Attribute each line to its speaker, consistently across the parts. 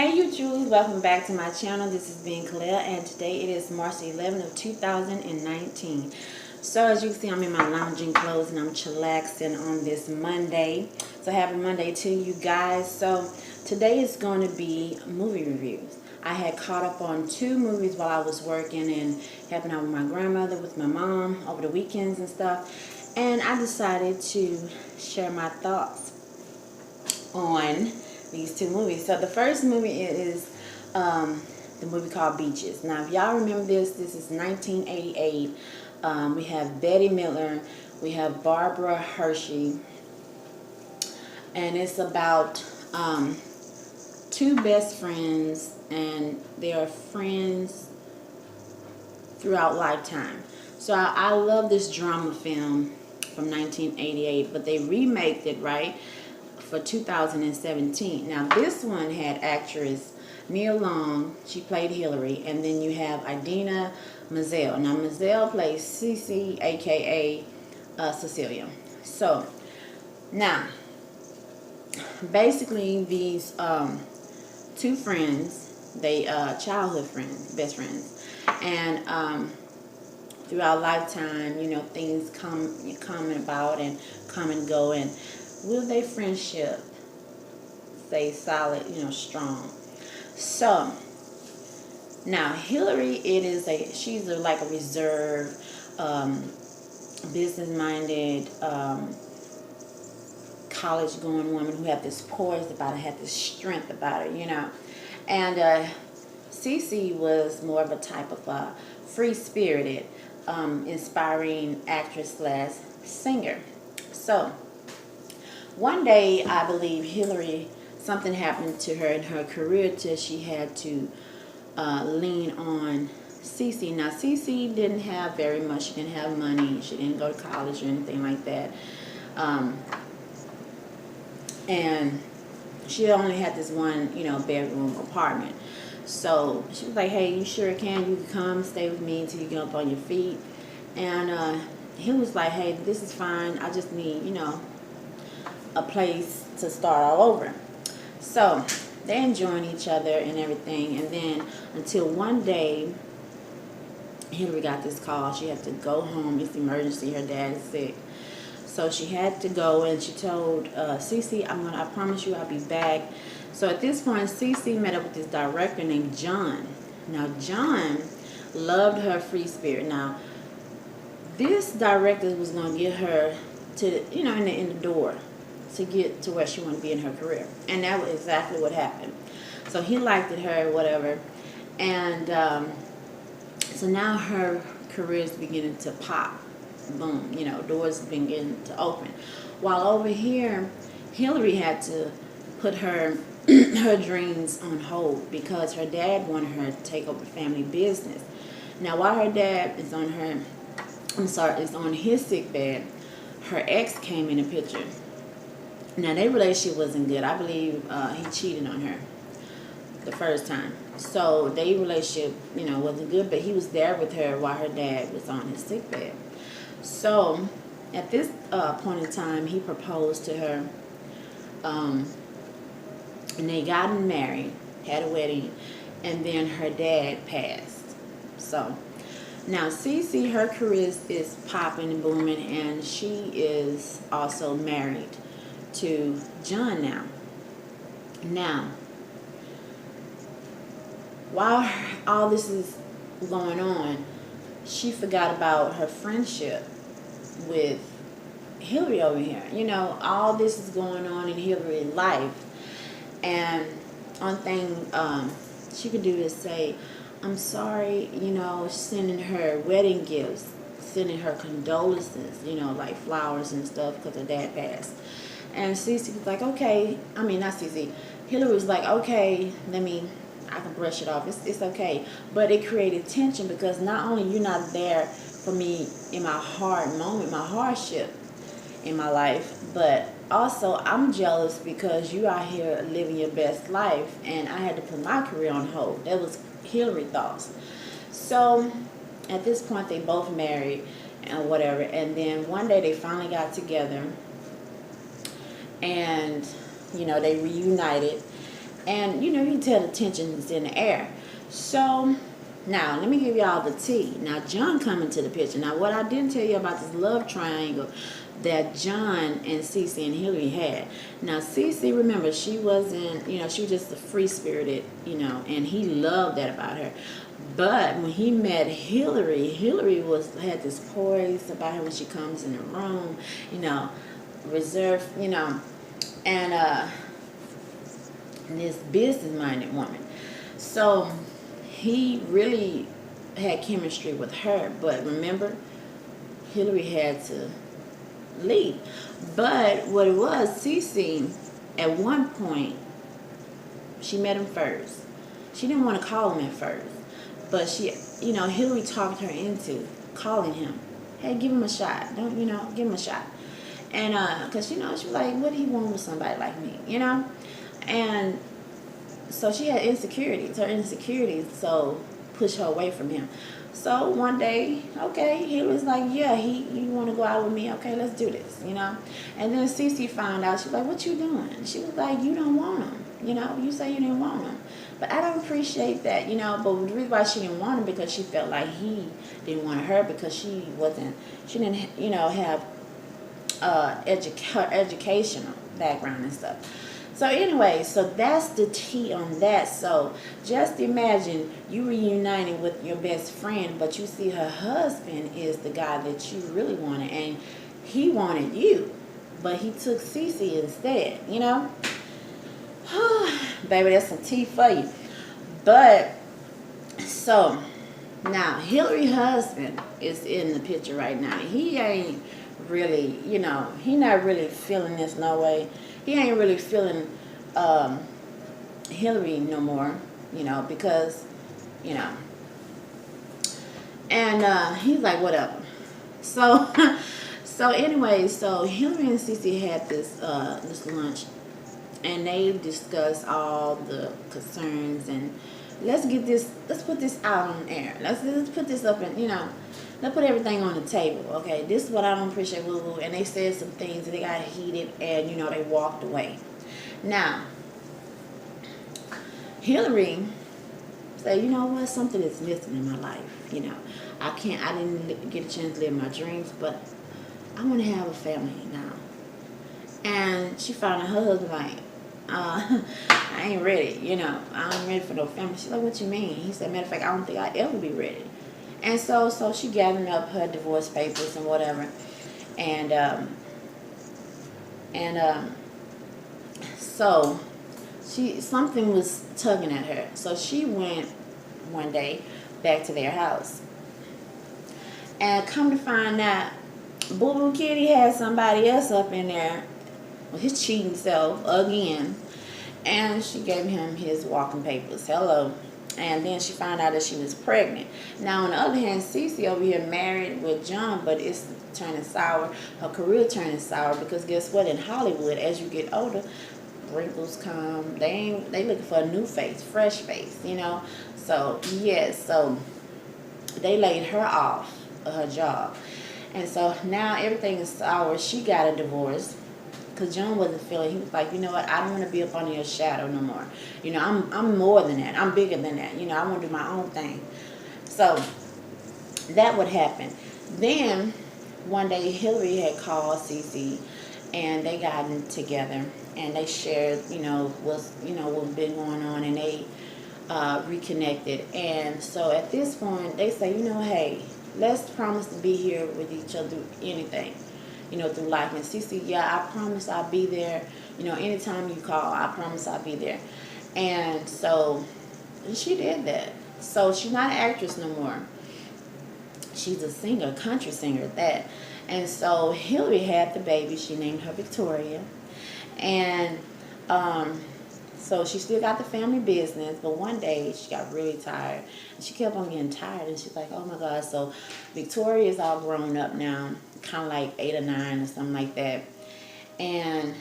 Speaker 1: Hey YouTubers, welcome back to my channel. This is being Kale'a, and today it is March 11th of 2019. So as you can see, I'm in my lounging clothes and I'm chillaxing on this Monday. So happy Monday to you guys. So today is going to be movie reviews. I had caught up on 2 movies while I was working and helping out with my grandmother, with my mom over the weekends and stuff. And I decided to share my thoughts on these 2 movies. So the first movie is the movie called Beaches. Now, if y'all remember this is 1988. We have Betty Midler, we have Barbara Hershey, and it's about 2 best friends, and they are friends throughout lifetime. So I love this drama film from 1988, but they remaked it, right, for 2017. Now this one had actress Nia Long, she played Hillary, and then you have Idina Menzel. Now Menzel plays Cece, aka Cecilia. So now basically these 2 friends, they childhood friends, best friends, and throughout lifetime, you know, things come about and come and go, and will their friendship stay solid, you know, strong? So now Hillary, she's like a reserved, business-minded, college-going woman who had this poise about her, had this strength about her, you know. And Cece was more of a type of free-spirited, inspiring actress slash singer. So one day, I believe Hillary, something happened to her in her career till she had to lean on Cece. Now, Cece didn't have very much. She didn't have money. She didn't go to college or anything like that. And she only had this one, you know, bedroom apartment. So she was like, hey, you sure can. You can come stay with me until you get up on your feet. And he was like, hey, this is fine. I just need, you know, a place to start all over. So they enjoying each other and everything, and then until one day Hillary got this call. She had to go home. It's emergency. Her dad is sick. So she had to go, and she told Cece, I promise you I'll be back. So at this point, Cece met up with this director named John. Now John loved her free spirit. Now this director was going to get her to, you know, in the door to get to where she wanted to be in her career. And that was exactly what happened. So he liked it, her, whatever. And so now her career is beginning to pop. Boom, you know, doors beginning to open. While over here, Hillary had to put her her dreams on hold because her dad wanted her to take over family business. Now while her dad is on his sick bed, her ex came in the picture. Now, their relationship wasn't good. I believe he cheated on her the first time. So their relationship, you know, wasn't good, but he was there with her while her dad was on his sick bed. So at this point in time, he proposed to her, and they got married, had a wedding, and then her dad passed. So now Cece, her career is popping and booming, and she is also married to John now. Now, while all this is going on, she forgot about her friendship with Hillary over here. You know, all this is going on in Hillary's life, and one thing she could do is say, I'm sorry, you know, sending her wedding gifts, sending her condolences, you know, like flowers and stuff because her dad passed. And Cece was like, okay, I mean, not Cece, Hillary was like, okay, I can brush it off, it's okay. But it created tension because not only you're not there for me in my hard moment, my hardship in my life, but also I'm jealous because you out here living your best life and I had to put my career on hold. That was Hillary thoughts. So at this point they both married and whatever, and then one day they finally got together and, you know, they reunited, And you know, you can tell the tension is in the air. So now let me give y'all the tea. Now John come into the picture. Now what I didn't tell you about this love triangle that John and Cece and Hillary had. Now Cece, remember, she wasn't, you know, she was just a free spirited, you know, and he loved that about her. But when he met Hillary, Hillary had this poise about her when she comes in the room, you know, reserved, you know, and this business-minded woman. So he really had chemistry with her, but remember, Hillary had to leave. But what it was, Cece, at one point, she met him first. She didn't want to call him at first, but she, you know, Hillary talked her into calling him. Hey, give him a shot. Don't, you know, give him a shot. And because, you know, she was like, what do he want with somebody like me, you know? And so she had insecurities. Her insecurities so pushed her away from him. So one day, okay, he was like, yeah, you want to go out with me? Okay, let's do this, you know. And then Cece found out. She was like, what you doing? She was like, you don't want him, you know. You say you didn't want him, but I don't appreciate that, you know. But the reason why she didn't want him because she felt like he didn't want her because she didn't, you know, have educational background and stuff. So anyway, so that's the tea on that. So just imagine you reuniting with your best friend, but you see her husband is the guy that you really wanted, and he wanted you, but he took Cece instead, you know? Baby, that's some tea for you. But, so, now, Hillary's husband is in the picture right now. He ain't really, you know, he not really feeling this no way. He ain't really feeling Hillary no more, you know, because, you know, and he's like, whatever. So, so anyway, so Hillary and Cece had this lunch, and they discussed all the concerns, and let's put this out on air. Let's put this up, and, you know, let's put everything on the table. Okay, this is what I don't appreciate, woo woo. And they said some things, and they got heated, and, you know, they walked away. Now, Hillary said, you know what, something is missing in my life. You know, I didn't get a chance to live my dreams, but I want to have a family now. And she found her husband like, I ain't ready, you know, I ain't ready for no family. She's like, what you mean? He said, matter of fact, I don't think I'll ever be ready. And so she gathered up her divorce papers and whatever, and so something was tugging at her. So she went one day back to their house, and come to find out, Boo Boo Kitty had somebody else up in there with his cheating self again, and she gave him his walking papers. Hello. And then she found out that she was pregnant. Now, on the other hand, Cece over here married with John, but it's turning sour. Her career turning sour because guess what? In Hollywood, as you get older, wrinkles come. They looking for a new face, fresh face, you know. So yes, so they laid her off of her job, and so now everything is sour. She got a divorce. Because John wasn't feeling, he was like, you know what, I don't want to be up under your shadow no more. You know, I'm more than that. I'm bigger than that. You know, I want to do my own thing. So that would happen. Then one day Hillary had called Cece, and they gotten together, and they shared, you know, what's been going on, and they reconnected. And so at this point, they say, you know, hey, let's promise to be here with each other through anything, you know, through life. And Cece, yeah, I promise I'll be there. You know, anytime you call, I promise I'll be there. And so she did that. So she's not an actress no more. She's a singer, country singer at that. And so Hillary had the baby. She named her Victoria. And so she still got the family business. But one day she got really tired. And she kept on getting tired. And she's like, oh my God. So Victoria is all grown up now, kind of like 8 or 9 or something like that. And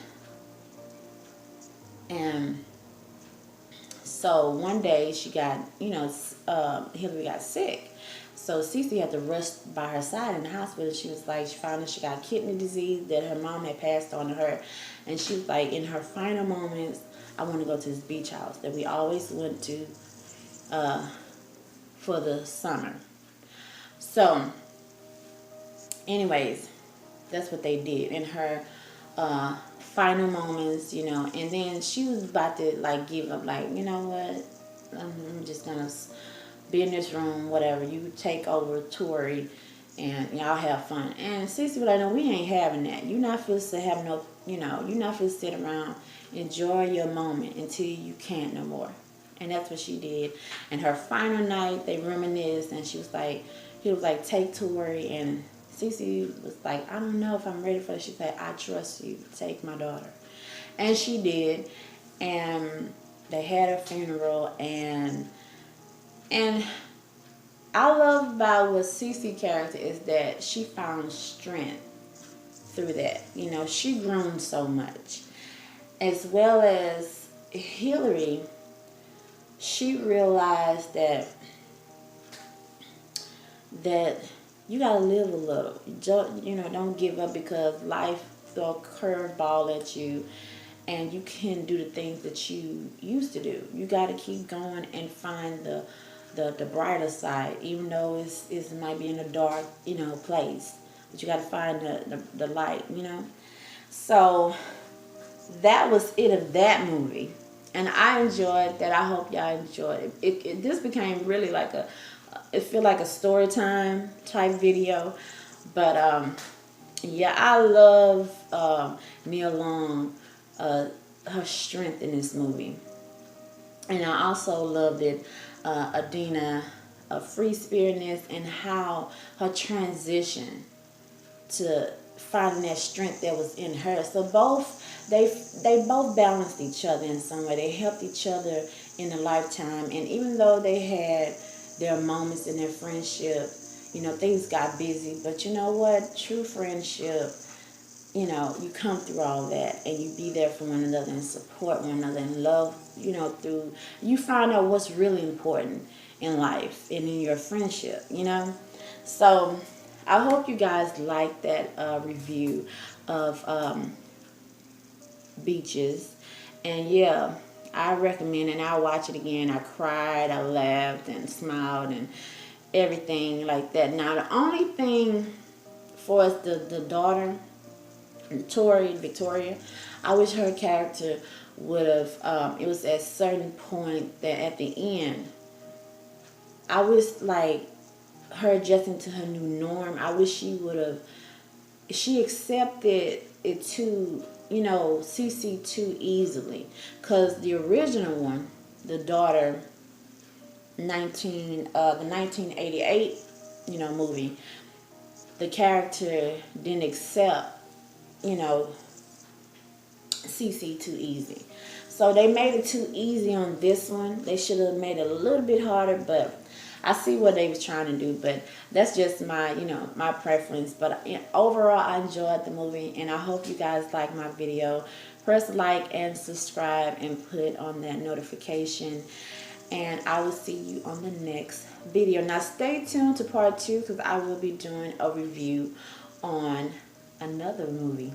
Speaker 1: so one day she got, you know, Hillary got sick. So Cece had to rush by her side in the hospital. She was like, she found out she got kidney disease that her mom had passed on to her. And she was like, in her final moments, I want to go to this beach house that we always went to for the summer. So, anyways, that's what they did in her final moments, you know. And then she was about to like give up, like, you know what, I'm just gonna be in this room, whatever. You take over Tori and y'all have fun. And Cece was like, no, we ain't having that. You're not supposed to have no, you know, you're not supposed to sit around, enjoy your moment until you can't no more. And that's what she did. And her final night, they reminisced, and she was like, he was like, take Tori. And Cece was like, I don't know if I'm ready for it. She said, I trust you. Take my daughter. And she did. And they had a funeral. And I love about what Cece character is that she found strength through that. You know, she grown so much. As well as Hillary, she realized that you gotta live a little. You know, don't give up because life throw a curveball at you, and you can do the things that you used to do. You gotta keep going and find the brighter side, even though it might be in a dark, you know, place. But you gotta find the light, you know. So that was it of that movie. And I enjoyed that. I hope y'all enjoyed it. This became really like it feel like a story time type video. But yeah, I love Nia Long, her strength in this movie. And I also loved it, Adina, free spiritness, and how her transition to finding that strength that was in her. So they both balanced each other in some way. They helped each other in a lifetime. And even though they had their moments in their friendship, you know, things got busy. But you know what? True friendship, you know, you come through all that and you be there for one another and support one another and love, you know, through, you find out what's really important in life and in your friendship, you know. So I hope you guys like that review of Beaches. And yeah, I recommend it, and I'll watch it again. I cried, I laughed and smiled and everything like that. Now the only thing for us, the daughter, Tori, Victoria, I wish her character would have, it was at a certain point that at the end, I wish like her adjusting to her new norm. I wish she accepted it too, you know, CC too easily. Because the original one, the daughter, the 1988, you know, movie, the character didn't accept, you know, CC too easy. So they made it too easy on this one. They should have made it a little bit harder, but I see what they was trying to do. But that's just my, you know, my preference. But overall, I enjoyed the movie, and I hope you guys like my video. Press like and subscribe and put on that notification. And I will see you on the next video. Now stay tuned to part 2 because I will be doing a review on another movie.